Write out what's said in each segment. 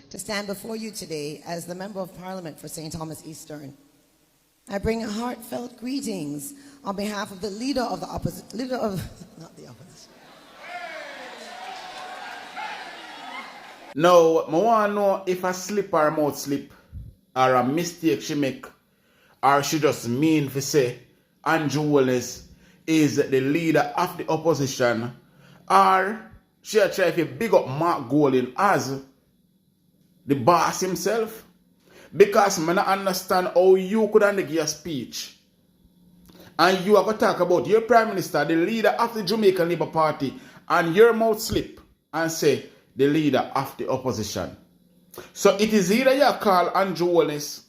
to stand before you today as the Member of Parliament for St. Thomas Eastern. I bring heartfelt greetings on behalf of the leader of the opposition, not the opposition. Now, I want to know if a slip or a mouth slip or a mistake she make, or she just mean to say Andrew Holiness is the leader of the opposition, or she try to big up Mark Golding as the boss himself. Because I don't understand how you could give a speech and you are going to talk about your Prime Minister, the leader of the Jamaican Labour Party, and your mouth slip and say the leader of the opposition. So it is either you call Andrew Holiness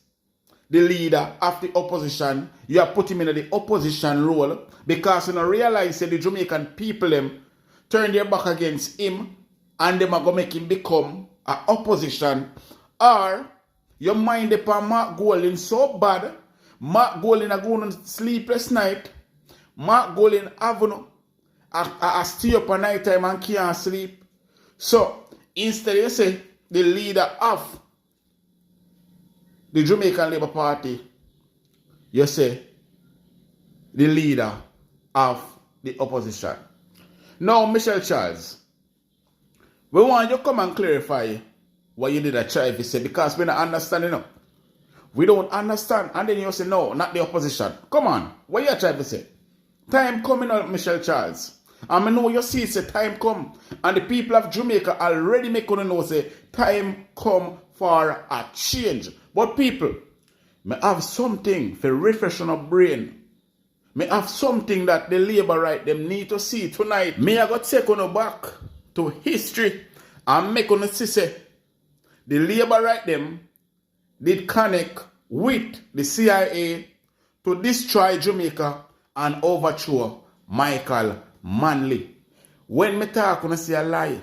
the leader of the opposition, you are put him in the opposition role because you don't realize that the Jamaican people them turn their back against him and them are going to make him become an opposition, or your mind upon Mark Golding so bad, Mark Golding are going on sleepless night, Mark Golding having a stay up at night time and can't sleep. So instead you say the leader of the Jamaican Labour Party, you say the leader of the opposition. Now, Michelle Charles, we want you to come and clarify what you did a try to say, because we don't understand enough. We don't understand. And then you say, no, not the opposition. Come on, what you trying to say? Time coming up, Michelle Charles. And I know you see it's a time come. And the people of Jamaica already make you know say time come for a change. But people, may have something for refreshing our brain. May have something that the Labourite them need to see tonight. May I go take on back to history and make on see say the Labourite them did connect with the CIA to destroy Jamaica and overthrow Michael Manley. When me talk, when I say a lie.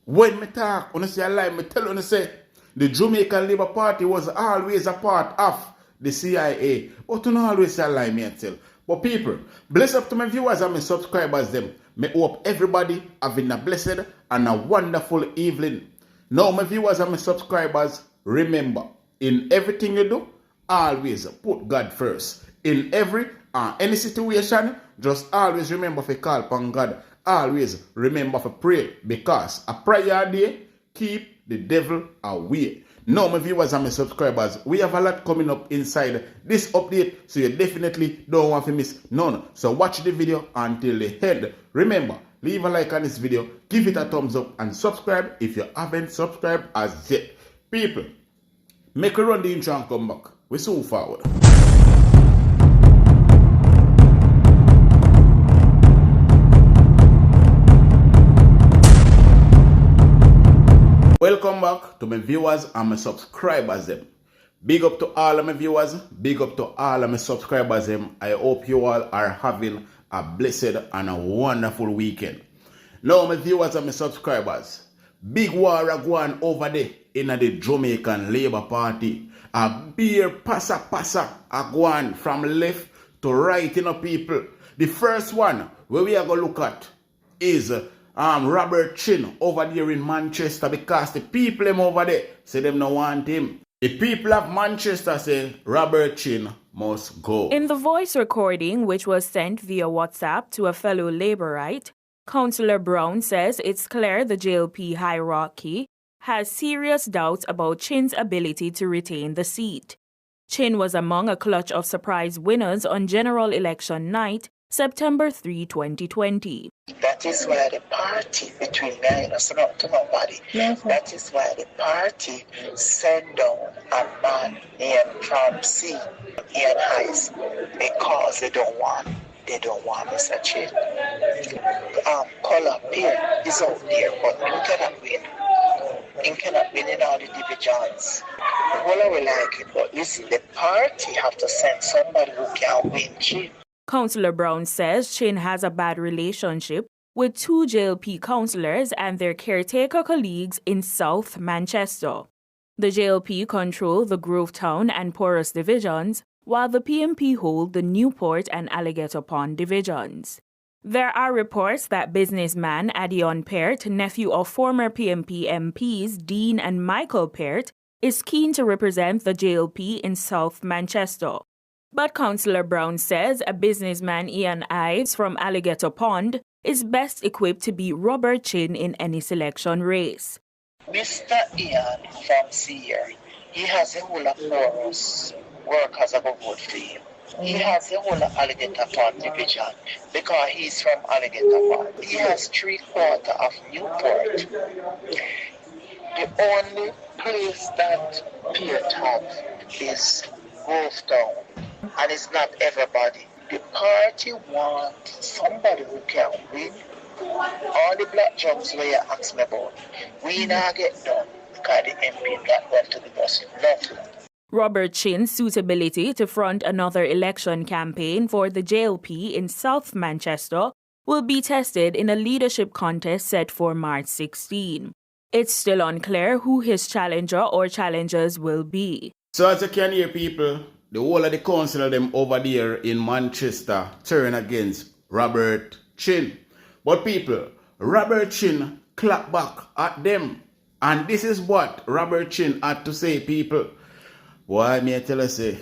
When me talk, when I say a lie, me tell you say the Jamaican Labour Party was always a part of the CIA. But you don't always say a lie, me tell. But people, bless up to my viewers and my subscribers them. May hope everybody having a blessed and a wonderful evening. Now my viewers and my subscribers, remember, in everything you do, always put God first. In every any situation, just always remember to call upon God. Always remember to pray, because a prayer day keep the devil away. Now my viewers and my subscribers, we have a lot coming up inside this update, so you definitely don't want to miss none. So watch the video until the end. Remember, leave a like on this video, give it a thumbs up, and subscribe if you haven't subscribed as yet. People, make a run the intro and come back. We soon forward. Welcome back to my viewers and my subscribers them. Big up to all of my viewers, big up to all of my subscribers them. I hope you all are having a blessed and a wonderful weekend. Now my viewers and my subscribers, big war are going over there in the Jamaican Labour Party. A beer passa are going from left to right in the people. The first one where we are going to look at is Robert Chin over there in Manchester, because the people them over there say them no want him. The people of Manchester say Robert Chin must go. In the voice recording, which was sent via WhatsApp to a fellow Labourite, Councillor Brown says it's clear the JLP hierarchy has serious doubts about Chin's ability to retain the seat. Chin was among a clutch of surprise winners on general election night, September 3, 2020. That is why the party, between me and us, not to nobody, that is why the party sent down a man named from C, Ian Hayes, because they don't want Mr. Chin. Color Peer is out there, but he cannot win. He cannot win in all the divisions. Well, we like it, but listen, the party have to send somebody who can win Chin. Councillor Brown says Chin has a bad relationship with two JLP councillors and their caretaker colleagues in South Manchester. The JLP control the Grovetown and Porus divisions, while the PNP hold the Newport and Alligator Pond divisions. There are reports that businessman Adion Peart, nephew of former PNP MPs Dean and Michael Peart, is keen to represent the JLP in South Manchester. But Councillor Brown says a businessman Ian Ives from Alligator Pond is best equipped to beat Robert Chin in any selection race. Mr. Ian from Seer, he has a whole of chorus workers of a vote for him. He has the whole of Alligator Pond division because he's from Alligator Pond. He has 3/4 of Newport. The only place that Peart have is Grove and it's not everybody. The party wants somebody who can win. All the black jobs where you ask me about, we not get done because the MP that went to the bus. Nothing. Robert Chin's suitability to front another election campaign for the JLP in South Manchester will be tested in a leadership contest set for March 16. It's still unclear who his challenger or challengers will be. So as you can hear, people, the whole of the council them over there in Manchester turn against Robert Chin. But people, Robert Chin clap back at them. And this is what Robert Chin had to say, people. Why may I tell you, say,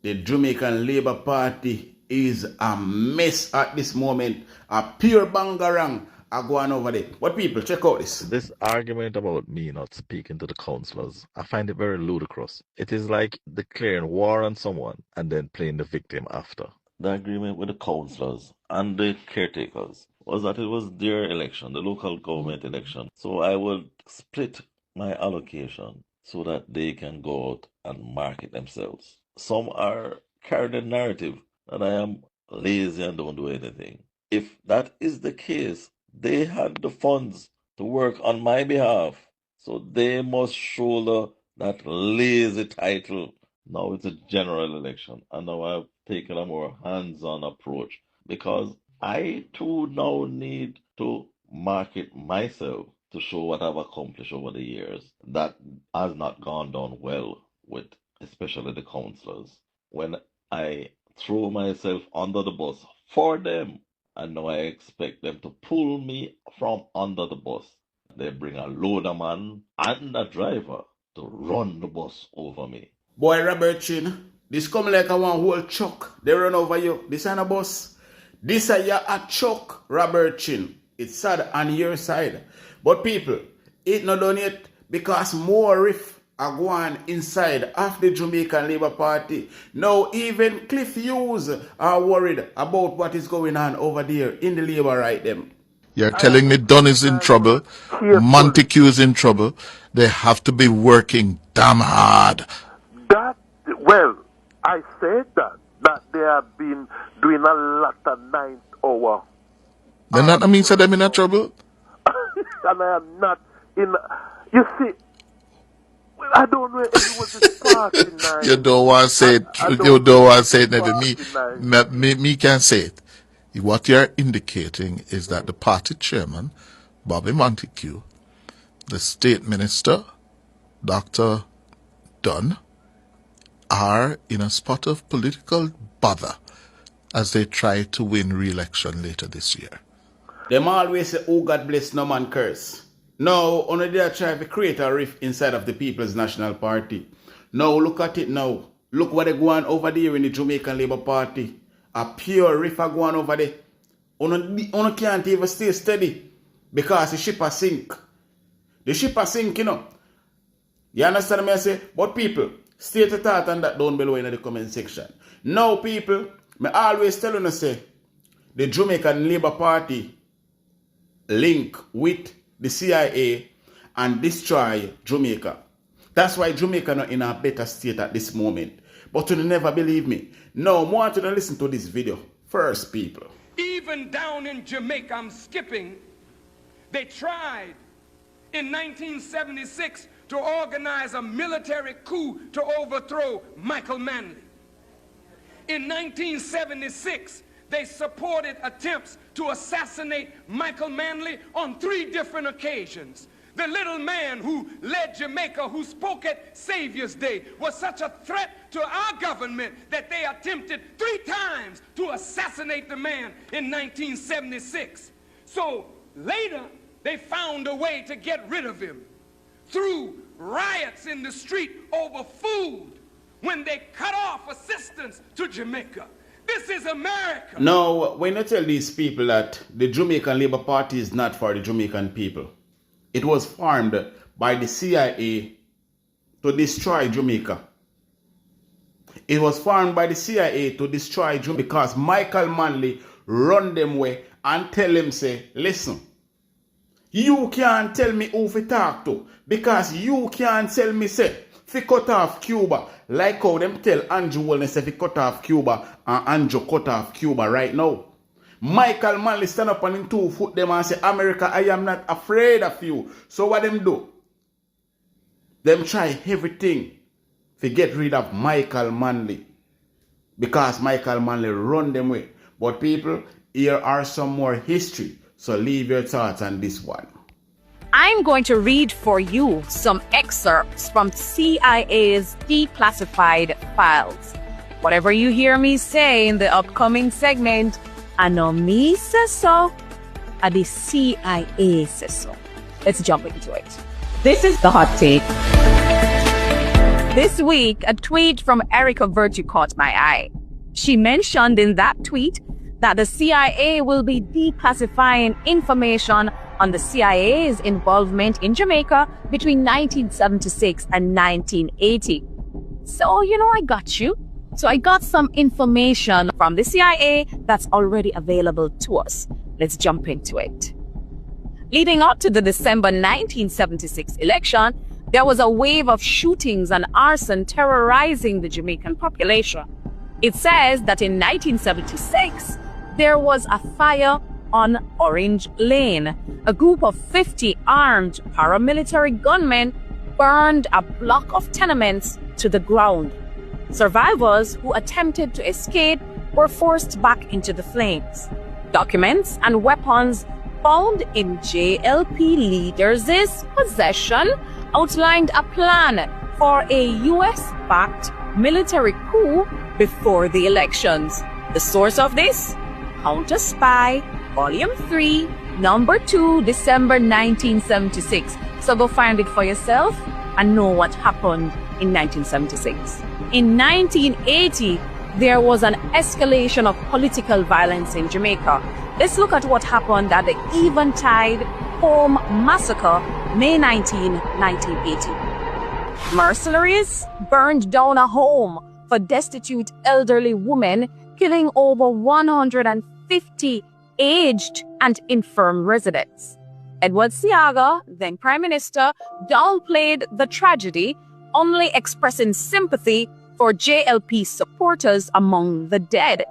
the Jamaican Labour Party is a mess at this moment. A pure bangarang are going over there. But people, check out this. This argument about me not speaking to the councillors, I find it very ludicrous. It is like declaring war on someone and then playing the victim after. The agreement with the councillors and the caretakers was that it was their election, the local government election. So I would split my allocation so that they can go out and market themselves. Some are carrying the narrative that I am lazy and don't do anything. If that is the case, they had the funds to work on my behalf, so they must shoulder that lazy title. Now it's a general election, and now I've taken a more hands-on approach because I too now need to market myself to show what I've accomplished over the years. That has not gone down well with especially the councillors. When I throw myself under the bus for them, and now I expect them to pull me from under the bus. They bring a loader man and a driver to run the bus over me. Boy, Robert Chin, this come like a one whole truck. They run over you. This ain't a bus. This is a truck, Robert Chin. It's sad on your side. But people, it not done yet because more riff are going inside of the Jamaican Labour Party. Now even Cliff Hughes are worried about what is going on over there in the Labour right them. You're telling me Dunn is in trouble, Montague is in trouble. They have to be working damn hard. Well, I said that they have been doing a lot of 9th hour. Then that means that they're in trouble? And I am not in. You see, I don't know if it was the party night. You don't want to say it. You don't want to say it. Me can't say it. What you're indicating is that the party chairman, Bobby Montague, the state minister, Dr. Dunn, are in a spot of political bother as they try to win re-election later this year. Them always say, oh God bless, no man curse. Now, only they are trying to create a rift inside of the People's National Party. Now, look at it now. Look what they go on over there in the Jamaican Labour Party. A pure rift are going over there. One can't even stay steady because the ship has sink. The ship has sink, you know. You understand me? I say, but people, stay to thought on that down below in the comment section. Now, people, I always tell you, say, the Jamaican Labour Party link with the CIA and destroy Jamaica. That's why Jamaica not in a better state at this moment. But you never believe me. No, I want you to listen to this video first, people. Even down in Jamaica, I'm skipping, they tried in 1976 to organize a military coup to overthrow Michael Manley. In 1976, they supported attempts to assassinate Michael Manley on 3 different occasions. The little man who led Jamaica, who spoke at Savior's Day, was such a threat to our government that they attempted 3 times to assassinate the man in 1976. So later, they found a way to get rid of him through riots in the street over food when they cut off assistance to Jamaica. This is America. Now, when I tell these people that the Jamaican Labour Party is not for the Jamaican people, it was formed by the CIA to destroy Jamaica. It was formed by the CIA to destroy Jamaica because Michael Manley run them way and tell them, say, listen, you can't tell me who to talk to because you can't tell me, say, fi cut off Cuba, like how them tell Andrew Holiness fi cut off Cuba and Andrew cut off Cuba right now. Michael Manley stand up on him 2 foot them and say, America, I am not afraid of you. So what them do? Them try everything to get rid of Michael Manley because Michael Manley run them way. But people, here are some more history. So leave your thoughts on this one. I'm going to read for you some excerpts from CIA's declassified files. Whatever you hear me say in the upcoming segment, I know me say so, and the CIA says so. Let's jump into it. This is the hot take. This week, a tweet from Erica Virtue caught my eye. She mentioned in that tweet that the CIA will be declassifying information on the CIA's involvement in Jamaica between 1976 and 1980. So, I got you. So I got some information from the CIA that's already available to us. Let's jump into it. Leading up to the December 1976 election, there was a wave of shootings and arson terrorizing the Jamaican population. It says that in 1976, there was a fire on Orange Lane. A group of 50 armed paramilitary gunmen burned a block of tenements to the ground. Survivors who attempted to escape were forced back into the flames. Documents and weapons found in JLP leaders' possession outlined a plan for a US-backed military coup before the elections. The source of this? Counter Spy, Volume 3, Number 2, December 1976. So go find it for yourself and know what happened in 1976. In 1980, there was an escalation of political violence in Jamaica. Let's look at what happened at the Eventide Home Massacre, May 19, 1980. Mercenaries burned down a home for destitute elderly women, killing over 150 aged and infirm residents. Edward Seaga, then Prime Minister, downplayed the tragedy, only expressing sympathy for JLP supporters among the dead.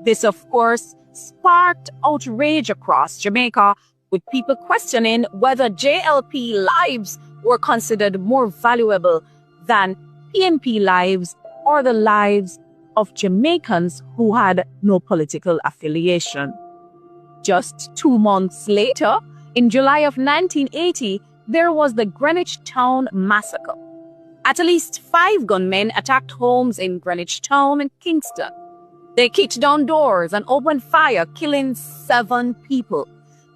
This, of course, sparked outrage across Jamaica, with people questioning whether JLP lives were considered more valuable than PNP lives or the lives of Jamaicans who had no political affiliation. Just 2 months later, in July of 1980, there was the Greenwich Town Massacre. At least 5 gunmen attacked homes in Greenwich Town and Kingston. They kicked down doors and opened fire, killing 7 people.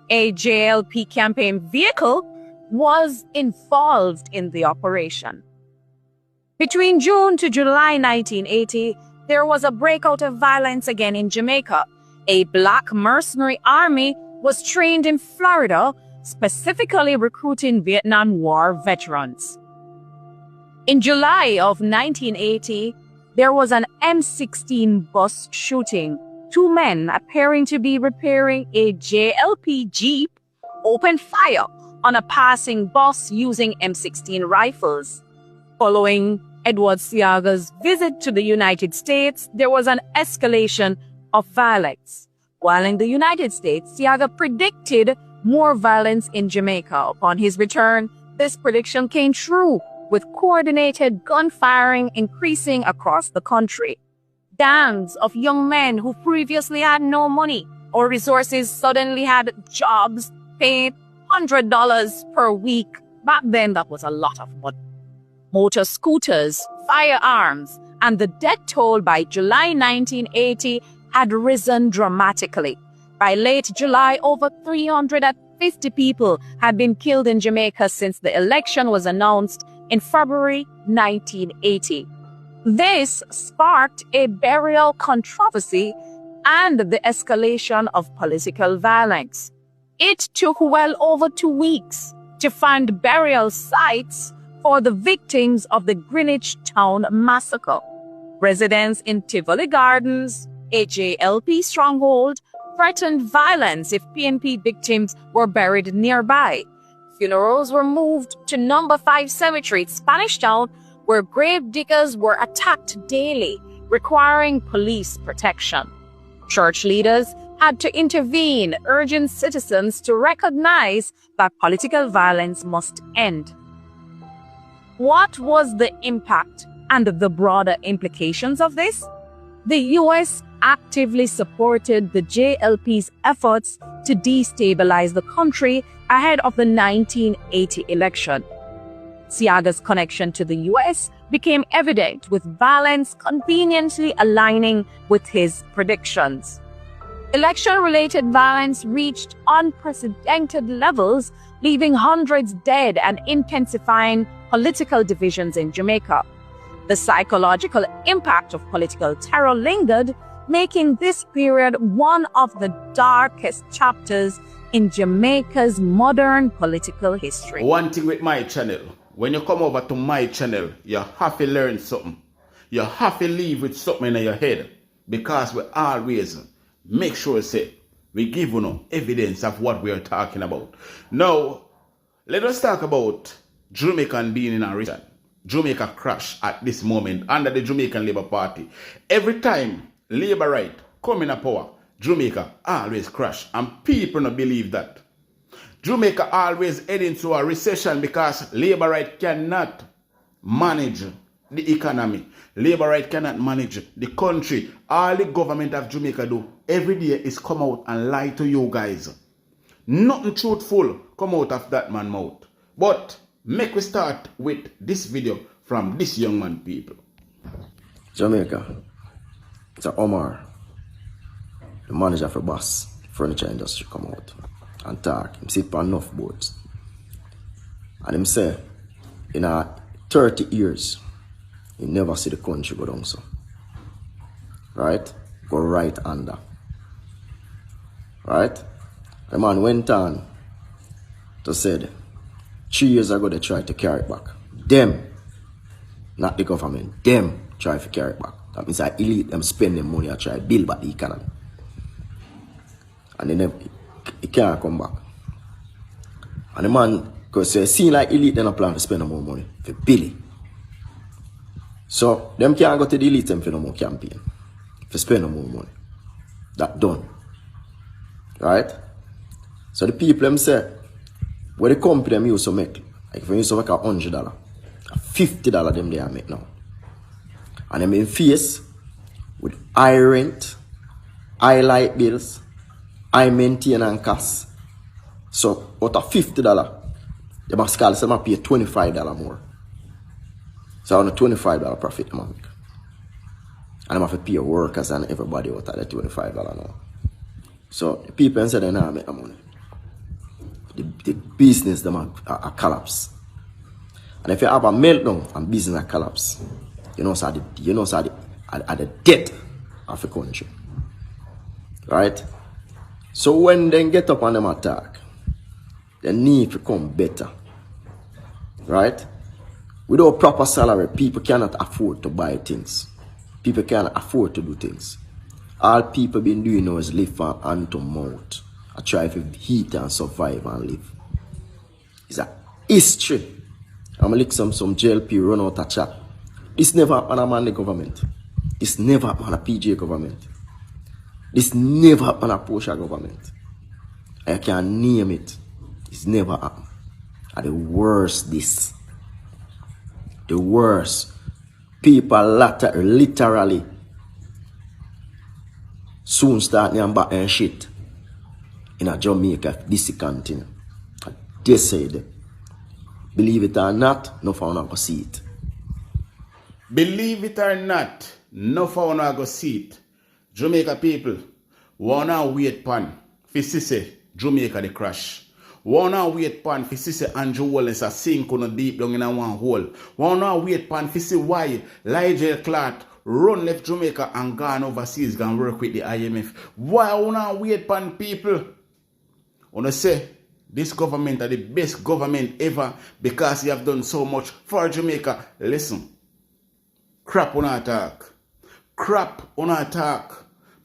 A JLP campaign vehicle was involved in the operation. Between June to July 1980, there was a breakout of violence again in Jamaica. A black mercenary army was trained in Florida, specifically recruiting Vietnam War veterans. In July of 1980, there was an M16 bus shooting. 2 men, appearing to be repairing a JLP Jeep, opened fire on a passing bus using M16 rifles. Following Edward Seaga's visit to the United States, there was an escalation of violence. While in the United States, Seaga predicted more violence in Jamaica. Upon his return, this prediction came true, with coordinated gunfiring increasing across the country. Gangs of young men who previously had no money or resources suddenly had jobs paying $100 per week Back then, that was a lot of money. Motor scooters, firearms, and the death toll by July 1980 had risen dramatically. By late July, over 350 people had been killed in Jamaica since the election was announced in February 1980. This sparked a burial controversy and the escalation of political violence. It took well over 2 weeks to find burial sites for the victims of the Greenwich Town massacre. Residents in Tivoli Gardens, a JLP stronghold, threatened violence if PNP victims were buried nearby. Funerals were moved to number 5 cemetery, Spanish Town, where grave diggers were attacked daily, requiring police protection. Church leaders had to intervene, urging citizens to recognize that political violence must end. What was the impact and the broader implications of this? The US actively supported the JLP's efforts to destabilize the country ahead of the 1980 election. Siaga's connection to the US became evident, with violence conveniently aligning with his predictions. Election-related violence reached unprecedented levels, leaving hundreds dead and intensifying political divisions in Jamaica. The psychological impact of political terror lingered, making this period one of the darkest chapters in Jamaica's modern political history. One thing with my channel, when you come over to my channel, you have to learn something. You have to leave with something in your head, because we always make sure say we give you no evidence of what we are talking about. Now, let us talk about Jamaican being in a recession. Jamaica crash at this moment under the Jamaican Labour Party. Every time Labourite come in a power, Jamaica always crash, and people don't believe that. Jamaica always head into a recession because Labourite cannot manage the economy. Labourite cannot manage the country. All the government of Jamaica do every day is come out and lie to you guys. Nothing truthful come out of that man's mouth. But make we start with this video from this young man people. Jamaica, it's a Omar, the manager for Boss Furniture Industry, come out and talk. Him sit on enough boards. And him say, in 30 years, you never see the country go down so. Right? Go right under. Right? The man went on to said, 3 years ago they tried to carry it back. Them, not the government, them try to carry it back. That means I elite them spend them money and try to build back the economy. And then it can't come back. And the man, because it seems like elite then a plan to spend more money for Billy. So them can't go to the elite them for no more campaign. For spend more money. That done. Right? So the people them say, where the company them used to make, like if you used to make $100, $50 them they are make now. And them in face with high rent, high light bills, high maintenance costs. So out of $50, they must call them pay $25 more. So on a $25 profit they make. And they have to pay workers and everybody out of the $25 now. So the people say they now make the money. The business them are collapse. And if you have a meltdown and business collapse, you know so the debt of the country. Right? So when they get up on them attack, they need to come better. Right? Without proper salary, people cannot afford to buy things. People cannot afford to do things. All people been doing now is live from hand to mouth. I try to eat and survive and live. It's a history. I'm like some JLP run out of chat. This never happened on the government. This never happened on PJ government. This never happened on Porsche government. I can name it. It's never happened. And the worst this. The worst. People literally soon start name back and shit in a Jamaica, this continent. They said Believe it or not, no one go see it. Believe it or not, no one go see it. Jamaica people, wanna wait pan fi see say Jamaica the crash. Wanna wait pan fi see say Andrew Wallace a sink on a deep down in a one hole. Wanna wait pan fi see why Nigel Clark run left Jamaica and gone overseas and work with the IMF. Why wanna wait pan people? Wanna say this government are the best government ever because you have done so much for Jamaica. Listen, crap on attack. Crap on attack.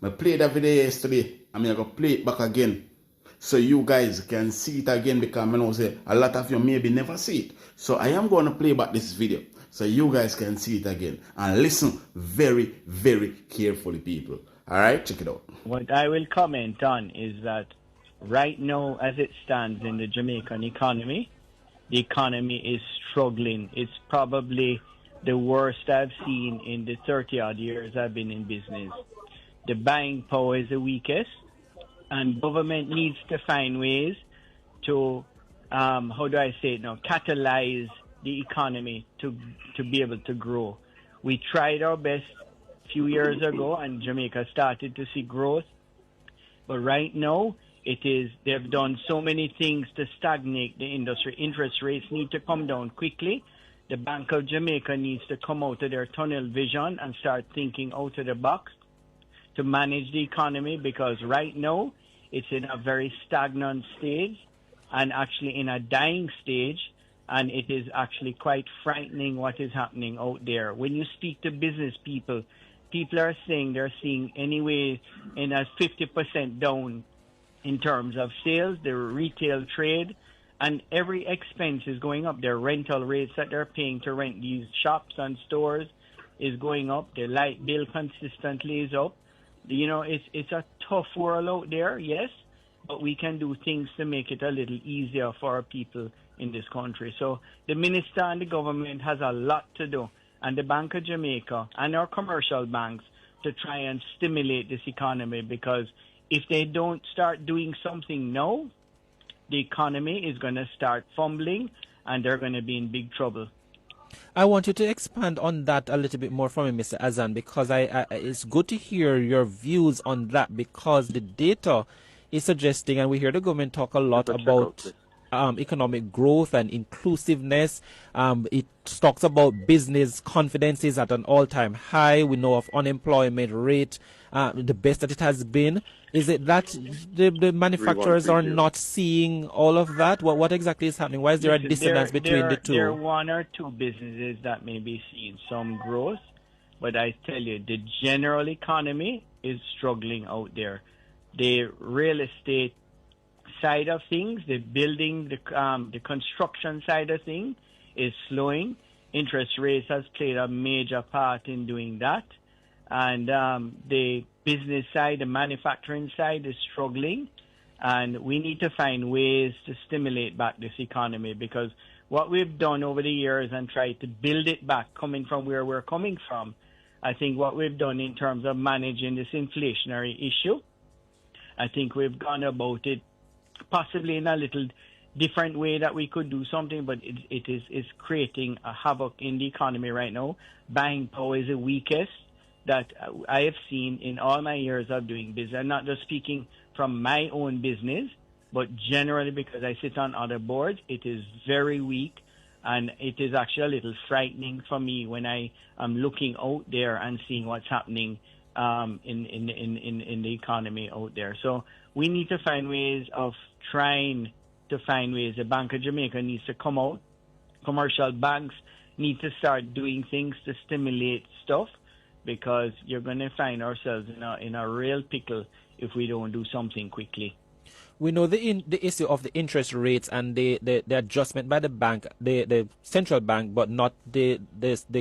I played that video yesterday. I'm going to play it back again. So you guys can see it again because I know say a lot of you maybe never see it. So I am going to play back this video so you guys can see it again. And listen very, very carefully, people. Alright, check it out. What I will comment on is that right now, as it stands in the Jamaican economy, the economy is struggling. It's probably the worst I've seen in the 30-odd years I've been in business. The buying power is the weakest, and government needs to find ways to, catalyze the economy to be able to grow. We tried our best a few years ago, and Jamaica started to see growth. But right now, they've done so many things to stagnate the industry. Interest rates need to come down quickly. The Bank of Jamaica needs to come out of their tunnel vision and start thinking out of the box to manage the economy, because right now it's in a very stagnant stage and actually in a dying stage, and it is actually quite frightening what is happening out there. When you speak to business people, people are saying they're seeing anyway in a 50% down in terms of sales, the retail trade, and every expense is going up. Their rental rates that they're paying to rent these shops and stores is going up. The light bill consistently is up. You know, it's a tough world out there, yes, but we can do things to make it a little easier for our people in this country. So the minister and the government has a lot to do, and the Bank of Jamaica and our commercial banks, to try and stimulate this economy, because if they don't start doing something now, the economy is going to start fumbling and they're going to be in big trouble. I want you to expand on that a little bit more from me, Mr. Azan, because it's good to hear your views on that, because the data is suggesting, and we hear the government talk a lot about economic growth and inclusiveness. It talks about business confidence is at an all-time high. We know of unemployment rate, the best that it has been. Is it that the manufacturers are not seeing all of that? What exactly is happening? Why is there a dissonance between the two? There are one or two businesses that may be seeing some growth, but I tell you, the general economy is struggling out there. The real estate side of things, the building, the construction side of things is slowing. Interest rates has played a major part in doing that. And the business side, the manufacturing side is struggling. And we need to find ways to stimulate back this economy, because what we've done over the years and tried to build it back, coming from where we're coming from, I think what we've done in terms of managing this inflationary issue, I think we've gone about it possibly in a little different way that we could do something, but it is creating a havoc in the economy right now. Buying power is the weakest that I have seen in all my years of doing business. I'm not just speaking from my own business, but generally because I sit on other boards, it is very weak, and it is actually a little frightening for me when I am looking out there and seeing what's happening in the economy out there. So we need to find ways of trying to find ways. The Bank of Jamaica needs to come out. Commercial banks need to start doing things to stimulate stuff, because you're going to find ourselves in a real pickle if we don't do something quickly. We know the issue of the interest rates and the adjustment by the bank, the central bank, but not the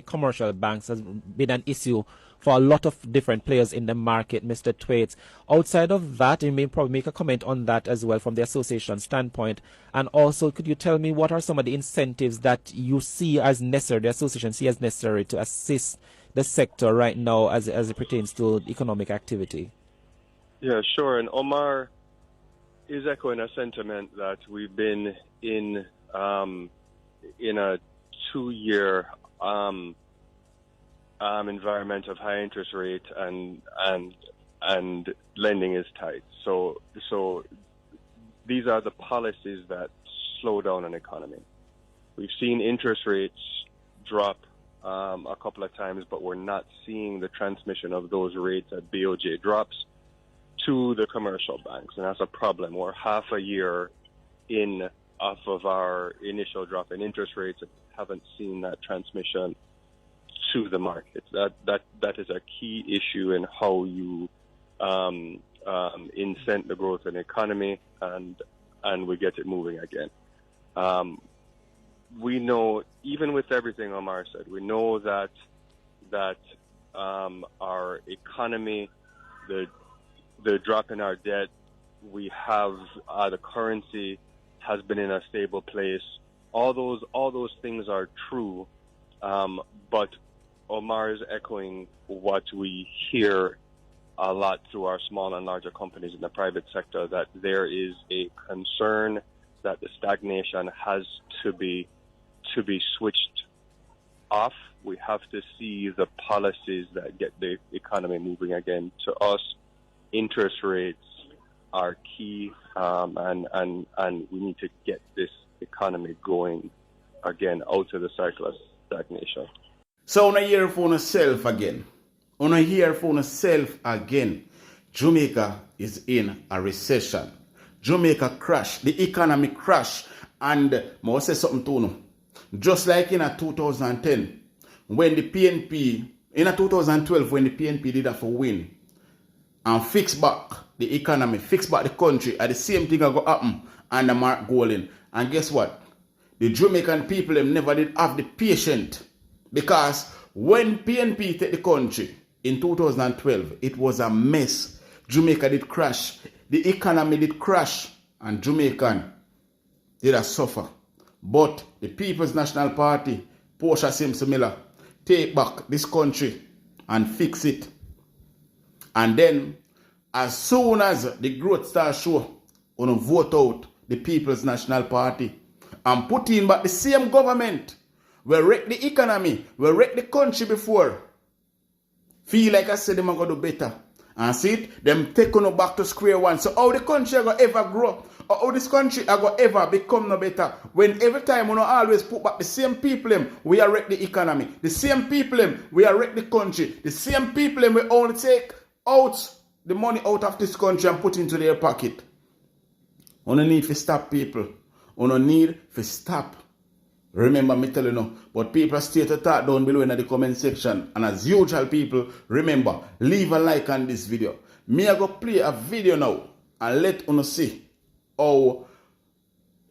commercial banks, has been an issue for a lot of different players in the market, Mr. Thwaites. Outside of that, you may probably make a comment on that as well from the association standpoint. And also, could you tell me what are some of the incentives that you see as necessary, the association see as necessary to assist the sector right now as it pertains to economic activity? Yeah, sure. And Omar is echoing a sentiment that we've been in in a 2-year environment of high interest rate and lending is tight. So these are the policies that slow down an economy. We've seen interest rates drop a couple of times, but we're not seeing the transmission of those rates at BOJ drops to the commercial banks, and that's a problem. We're half a year in off of our initial drop in interest rates and haven't seen that transmission to the market. That is a key issue in how you incent the growth in the economy and we get it moving again. We know, even with everything Omar said, we know that our economy, the drop in our debt, we have the currency has been in a stable place. All those things are true, but Omar is echoing what we hear a lot through our small and larger companies in the private sector, that there is a concern that the stagnation has to be switched off. We have to see the policies that get the economy moving again. To us, interest rates are key, and we need to get this economy going again out of the cycle of stagnation. So on a year for self again. On a year for self again. Jamaica is in a recession. Jamaica crash. The economy crash. And I must say something to you. Just like in 2010, when the PNP, in 2012, when the PNP did that for win and fix back the economy, fix back the country, and the same thing will happen under Mark Golding. And guess what? The Jamaican people them never did have the patience, because when PNP take the country in 2012, it was a mess. Jamaica did crash. The economy did crash, and Jamaican did suffer. But the People's National Party, Portia Simpson Miller, take back this country and fix it. And then, as soon as the growth starts show, gonna vote out the People's National Party and put in back the same government we wreck the economy, we wreck the country before. Feel like I said them are gonna do better. And see it, them take on back to square one. So how the country are gonna ever grow? Or how this country are gonna ever become no better? When every time we don't always put back the same people them, we are wreck the economy. The same people them, we are wreck the country. The same people them, we only take out the money out of this country and put into their pocket. We don't need to stop people. We don't need to stop. Remember me telling you, but people stay to talk down below in the comment section. And as usual, people, remember, leave a like on this video. Me I go play a video now and let you see how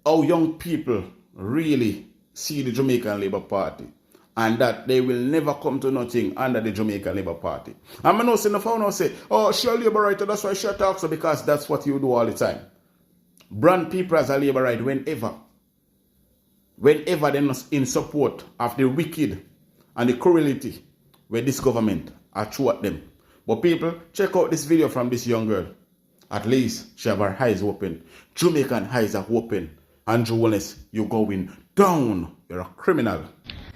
young people really see the Jamaican Labour Party, and that they will never come to nothing under the Jamaican Labour Party. And I know say, oh, she a Labourite, that's why she talks, so, because that's what you do all the time. Brand people as a Labourite whenever they're not in support of the wicked and the cruelty where this government are through at them. But people, check out this video from this young girl. At least she have her eyes open. Jamaican eyes are open. And Holiness, you're going down. You're a criminal.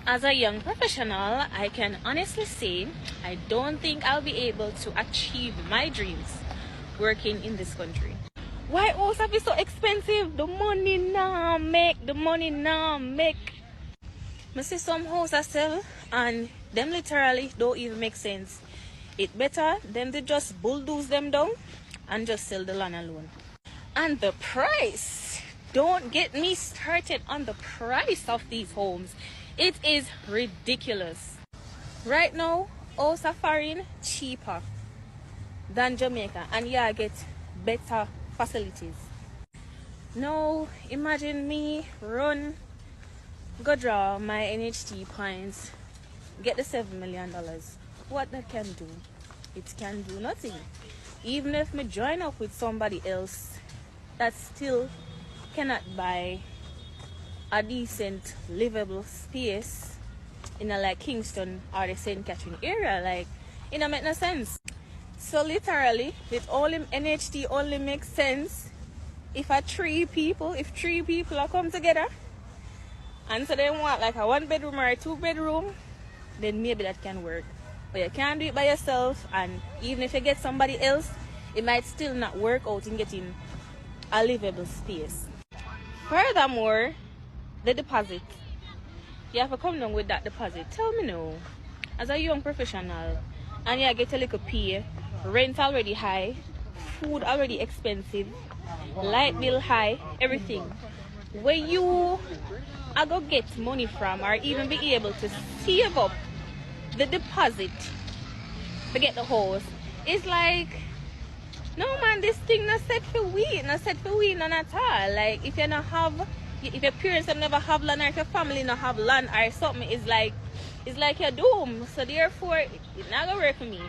As a young professional, I can honestly say I don't think I'll be able to achieve my dreams working in this country. Why house be so expensive? The money now make. I see some houses sell and them literally don't even make sense. It better them to just bulldoze them down and just sell the land alone. And the price, don't get me started on the price of these homes. It is ridiculous. Right now, house are foreign cheaper than Jamaica, and yeah, I get better facilities. Now imagine me go draw my NHT points, get the $7 million. What that can do? It can do nothing. Even if me join up with somebody else that still cannot buy a decent livable space in a like Kingston or the St. Catherine area, like it don't make no sense. So literally, with all NHT only makes sense if three people are come together and so they want like a 1 bedroom or a 2 bedroom, then maybe that can work. But you can't do it by yourself, and even if you get somebody else, it might still not work out in getting a livable space. Furthermore, the deposit. You have to come down with that deposit. Tell me now, as a young professional, and you get a little pay, rent already high, food already expensive, light bill high, everything. Where you are going to get money from, or even be able to save up the deposit to get the house, it's like, no man, this thing not set for we, none at all. Like if you not have, if your parents have never have land, or if your family not have land or something, it's like you're doomed. So therefore, it's not gonna work for me.